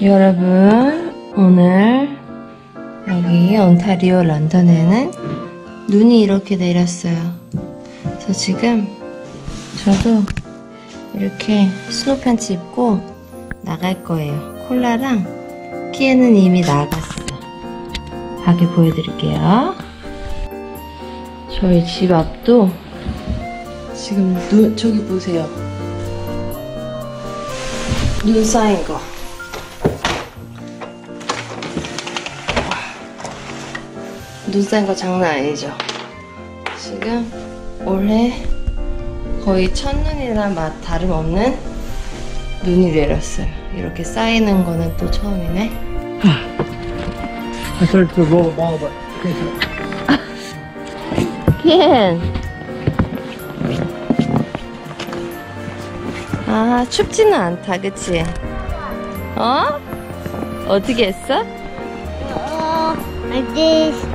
여러분, 오늘 여기 온타리오 런던에는 눈이 이렇게 내렸어요. 그래서 지금 저도 이렇게 스노우 팬츠 입고 나갈 거예요. 콜라랑 키에는 이미 나갔어. 밖에 보여드릴게요. 저희 집 앞도 지금 저기 보세요. 눈 쌓인 거. 눈 쌓인 거 장난 아니죠? 지금 올해 거의 첫눈이랑 맛 다름없는 눈이 내렸어요. 이렇게 쌓이는 거는 또 처음이네. I started to roll a ball, but 켄! 아, 춥지는 않다, 그치? 어? 어떻게 했어? Like this.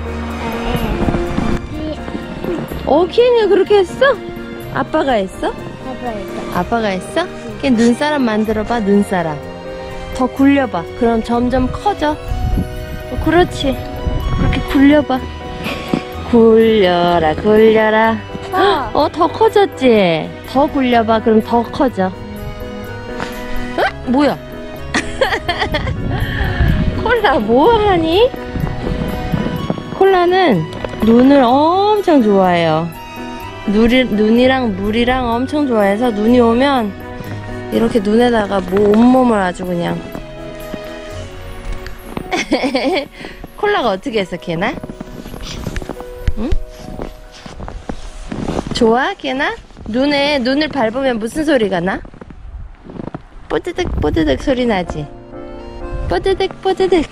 켄이가 그렇게 했어? 아빠가 했어? Papa is 아빠가 했어? 켄 눈사람 만들어봐, 눈사람. 더 굴려봐. 그럼 점점 커져. 그렇지. 그렇게 굴려봐. 굴려라, 굴려라. 더 커졌지? 더 굴려봐. 그럼 더 커져. 뭐야? 콜라 뭐하니? 콜라는 눈을 엄청 좋아해요. 눈이랑 물이랑 엄청 좋아해서 눈이 오면 이렇게 눈에다가 온몸을 아주 그냥. 콜라가 어떻게 했어, 걔나? 응? 좋아, 걔나? 눈을 밟으면 무슨 소리가 나? 뽀드득 뽀드득 소리 나지? 뽀드득 뽀드득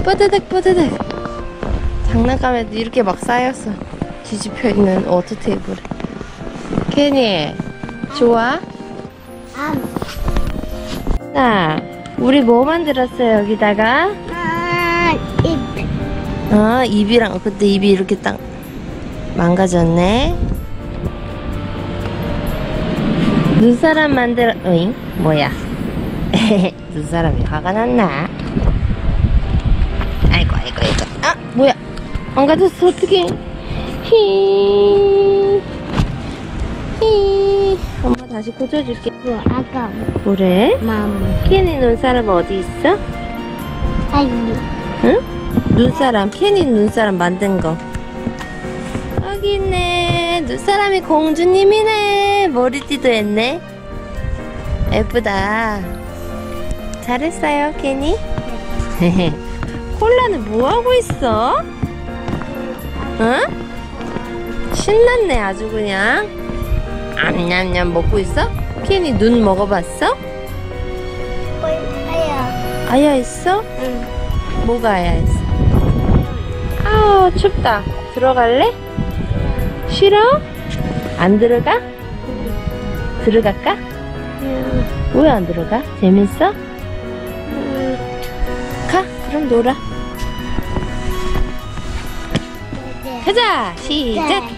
뽀드득 뽀드득. 장난감에도 이렇게 막 쌓였어. 뒤집혀 있는 워터 테이블에. 케니, 좋아? 자, 우리 뭐 만들었어요, 여기다가? ip. 입이랑, 그때 입이 이렇게 딱 망가졌네. 눈사람 어잉? 뭐야? 눈사람이 화가 났나? 아이고. 아, 뭐야? 망가졌어, 어떡해. 엄마 다시 고쳐줄게. 뭐 아까 그래? 맘. 케니 눈사람 어디 있어? 아이. 응? 눈사람, 케니 눈사람 만든 거. 여기 있네. 눈사람이 공주님이네. 머리띠도 했네. 예쁘다. 잘했어요, 케니. 콜라는 뭐하고 있어? 응? 신났네, 아주 그냥. 냠냠냠 먹고 있어? 케니 눈 먹어봤어? 아야. 아야 있어? 응. 뭐가 아야 있어? 아우, 춥다. 들어갈래? 싫어? 안 들어가? 들어갈까? 왜 안 들어가? 재밌어? 가, 그럼 놀아. 가자, 시작.